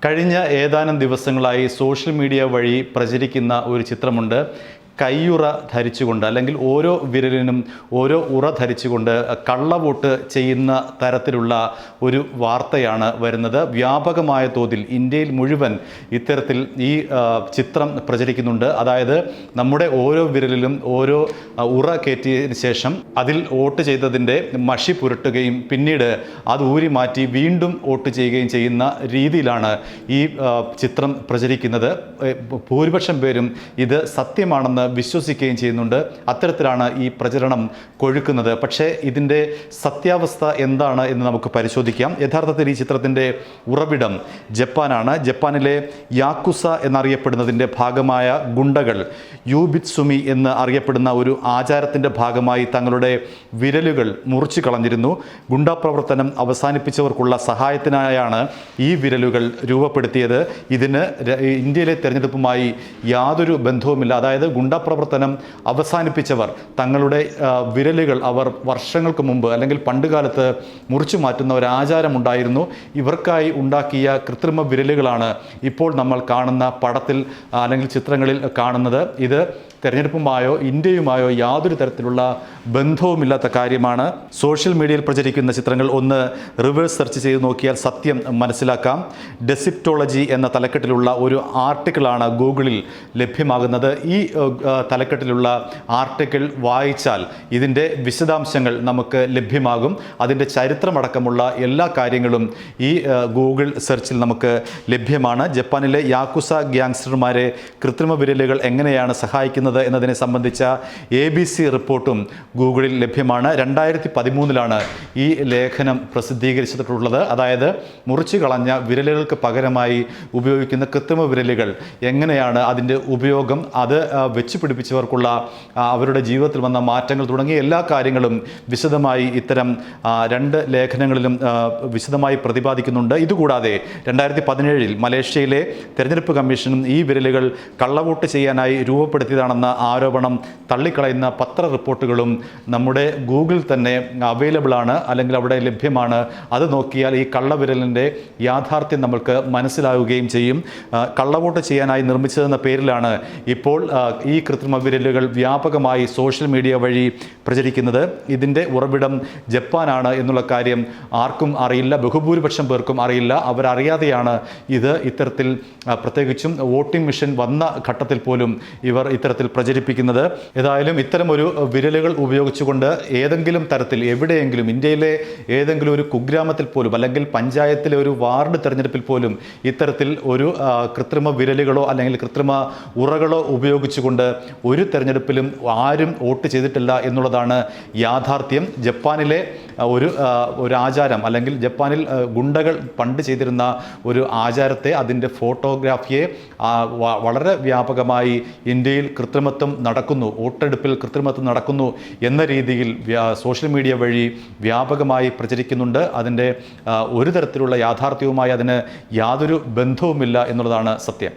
കഴിഞ്ഞ ഏതാനും ദിവസങ്ങളായി സോഷ്യൽ മീഡിയ വഴി പ്രചരിക്കുന്ന ഒരു ചിത്രമുണ്ട്. കയ്യുറ ധരിച്ചുകൊണ്ട് അല്ലെങ്കിൽ ഓരോ വിരലിനും ഓരോ ഉറ ധരിച്ചുകൊണ്ട് കള്ളവോട്ട് ചെയ്യുന്ന തരത്തിലുള്ള ഒരു വാർത്തയാണ് വരുന്നത്. വ്യാപകമായ തോതിൽ ഇന്ത്യയിൽ മുഴുവൻ ഇത്തരത്തിൽ ഈ ചിത്രം പ്രചരിക്കുന്നുണ്ട്. അതായത് നമ്മുടെ ഓരോ വിരലിലും ഓരോ ഉറ കയറ്റിയതിന് ശേഷം അതിൽ വോട്ട് ചെയ്തതിൻ്റെ മഷി പുരട്ടുകയും പിന്നീട് അത് ഊരി മാറ്റി വീണ്ടും വോട്ട് ചെയ്യുകയും ചെയ്യുന്ന രീതിയിലാണ് ഈ ചിത്രം പ്രചരിക്കുന്നത്. ഭൂരിപക്ഷം പേരും ഇത് സത്യമാണെന്ന് വിശ്വസിക്കുകയും ചെയ്യുന്നുണ്ട്. അത്തരത്തിലാണ് ഈ പ്രചരണം കൊഴുക്കുന്നത്. പക്ഷേ ഇതിൻ്റെ സത്യാവസ്ഥ എന്താണ് എന്ന് നമുക്ക് പരിശോധിക്കാം. യഥാർത്ഥത്തിൽ ഈ ചിത്രത്തിൻ്റെ ഉറവിടം ജപ്പാനാണ്. ജപ്പാനിലെ യാക്കുസ എന്നറിയപ്പെടുന്നതിൻ്റെ ഭാഗമായ ഗുണ്ടകൾ യൂബിത്സുമി എന്ന് അറിയപ്പെടുന്ന ഒരു ആചാരത്തിൻ്റെ ഭാഗമായി തങ്ങളുടെ വിരലുകൾ മുറിച്ചു കളഞ്ഞിരുന്നു. ഗുണ്ടാ പ്രവർത്തനം അവസാനിപ്പിച്ചവർക്കുള്ള സഹായത്തിനായാണ് ഈ വിരലുകൾ രൂപപ്പെടുത്തിയത്. ഇതിന് ഇന്ത്യയിലെ തെരഞ്ഞെടുപ്പുമായി യാതൊരു ബന്ധവുമില്ല. അതായത് പ്രവർത്തനം അവസാനിപ്പിച്ചവർ തങ്ങളുടെ വിരലുകൾ അവർ വർഷങ്ങൾക്ക് മുമ്പ് അല്ലെങ്കിൽ പണ്ടുകാലത്ത് മുറിച്ചു മാറ്റുന്ന ഒരു ആചാരമുണ്ടായിരുന്നു. ഇവർക്കായി ഉണ്ടാക്കിയ കൃത്രിമ വിരലുകളാണ് ഇപ്പോൾ നമ്മൾ കാണുന്ന പടത്തിൽ അല്ലെങ്കിൽ ചിത്രങ്ങളിൽ കാണുന്നത്. ഇത് തെരഞ്ഞെടുപ്പുമായോ ഇന്ത്യയുമായോ യാതൊരു തരത്തിലുള്ള ബന്ധവുമില്ലാത്ത കാര്യമാണ്. സോഷ്യൽ മീഡിയയിൽ പ്രചരിക്കുന്ന ചിത്രങ്ങൾ ഒന്ന് റിവേഴ്സ് സെർച്ച് ചെയ്ത് നോക്കിയാൽ സത്യം മനസ്സിലാക്കാം. ഡെസിപ്റ്റോളജി എന്ന തലക്കെട്ടിലുള്ള ഒരു ആർട്ടിക്കിളാണ് ഗൂഗിളിൽ ലഭ്യമാകുന്നത്. ഈ തലക്കെട്ടിലുള്ള ആർട്ടിക്കിൾ വായിച്ചാൽ ഇതിൻ്റെ വിശദാംശങ്ങൾ നമുക്ക് ലഭ്യമാകും. അതിൻ്റെ ചരിത്രമടക്കമുള്ള എല്ലാ കാര്യങ്ങളും ഈ ഗൂഗിൾ സെർച്ചിൽ നമുക്ക് ലഭ്യമാണ്. ജപ്പാനിലെ യാക്കുസ ഗ്യാങ്സ്റ്റർമാരെ കൃത്രിമ വിരലുകൾ എങ്ങനെയാണ് സഹായിക്കുന്നത് എന്നതിനെ സംബന്ധിച്ച ABC റിപ്പോർട്ടും ഗൂഗിളിൽ ലഭ്യമാണ്. 2013 ഈ ലേഖനം പ്രസിദ്ധീകരിച്ചിട്ടുള്ളത്. അതായത് മുറിച്ചു കളഞ്ഞ വിരലുകൾക്ക് പകരമായി ഉപയോഗിക്കുന്ന കൃത്രിമ വിരലുകൾ എങ്ങനെയാണ് അതിൻ്റെ ഉപയോഗം, അത് വെച്ച് പിടിപ്പിച്ചവർക്കുള്ള അവരുടെ ജീവിതത്തിൽ വന്ന മാറ്റങ്ങൾ തുടങ്ങിയ എല്ലാ കാര്യങ്ങളും വിശദമായി ഇത്തരം 2 ലേഖനങ്ങളിലും വിശദമായി പ്രതിപാദിക്കുന്നുണ്ട്. ഇതുകൂടാതെ 2017 മലേഷ്യയിലെ തെരഞ്ഞെടുപ്പ് കമ്മീഷനും ഈ വിരലുകൾ കള്ളവോട്ട് ചെയ്യാനായി രൂപപ്പെടുത്തിയതാണെന്ന ആരോപണം തള്ളിക്കളയുന്ന പത്ര റിപ്പോർട്ടുകളും നമ്മുടെ ഗൂഗിൾ തന്നെ അവൈലബിൾ ആണ്, അല്ലെങ്കിൽ അവിടെ ലഭ്യമാണ്. അത് നോക്കിയാൽ ഈ കള്ളവിരലിൻ്റെ യാഥാർത്ഥ്യം നമ്മൾക്ക് മനസ്സിലാവുകയും ചെയ്യും. കള്ളവോട്ട് ചെയ്യാനായി നിർമ്മിച്ചതെന്ന പേരിലാണ് ഇപ്പോൾ ഈ കൃത്രിമ വിരലുകൾ വ്യാപകമായി സോഷ്യൽ മീഡിയ വഴി പ്രചരിക്കുന്നത്. ഇതിൻ്റെ ഉറവിടം ജപ്പാനാണ് എന്നുള്ള കാര്യം ആർക്കും അറിയില്ല, ബഹുഭൂരിപക്ഷം പേർക്കും അറിയില്ല. അവരറിയാതെയാണ് ഇത് ഇത്തരത്തിൽ, പ്രത്യേകിച്ചും വോട്ടിംഗ് മെഷീൻ വന്ന ഘട്ടത്തിൽ പോലും ഇവർ ഇത്തരത്തിൽ പ്രചരിപ്പിക്കുന്നത്. ഏതായാലും ഇത്തരമൊരു വിരലുകൾ ഉപയോഗിച്ചുകൊണ്ട് ഏതെങ്കിലും തരത്തിൽ എവിടെയെങ്കിലും ഇന്ത്യയിലെ ഏതെങ്കിലും ഒരു കുഗ്രാമത്തിൽ പോലും അല്ലെങ്കിൽ പഞ്ചായത്തിലെ ഒരു വാർഡ് തെരഞ്ഞെടുപ്പിൽ പോലും ഇത്തരത്തിൽ ഒരു കൃത്രിമ വിരലുകളോ അല്ലെങ്കിൽ കൃത്രിമ ഉറകളോ ഉപയോഗിച്ചുകൊണ്ട് ഒരു തെരഞ്ഞെടുപ്പിലും ആരും വോട്ട് ചെയ്തിട്ടില്ല എന്നുള്ളതാണ് യാഥാർത്ഥ്യം. ജപ്പാനിലെ ഒരു ആചാരം, അല്ലെങ്കിൽ ജപ്പാനിൽ ഗുണ്ടകൾ പണ്ട് ചെയ്തിരുന്ന ഒരു ആചാരത്തെ, അതിൻ്റെ ഫോട്ടോഗ്രാഫിയെ വളരെ വ്യാപകമായി ഇന്ത്യയിൽ കൃത്രിമത്വം നടക്കുന്നു, വോട്ടെടുപ്പിൽ കൃത്രിമത്വം നടക്കുന്നു എന്ന രീതിയിൽ സോഷ്യൽ മീഡിയ വഴി വ്യാപകമായി പ്രചരിക്കുന്നുണ്ട്. അതിൻ്റെ ഒരു തരത്തിലുള്ള യാഥാർത്ഥ്യവുമായി അതിന് യാതൊരു ബന്ധവുമില്ല എന്നുള്ളതാണ് സത്യം.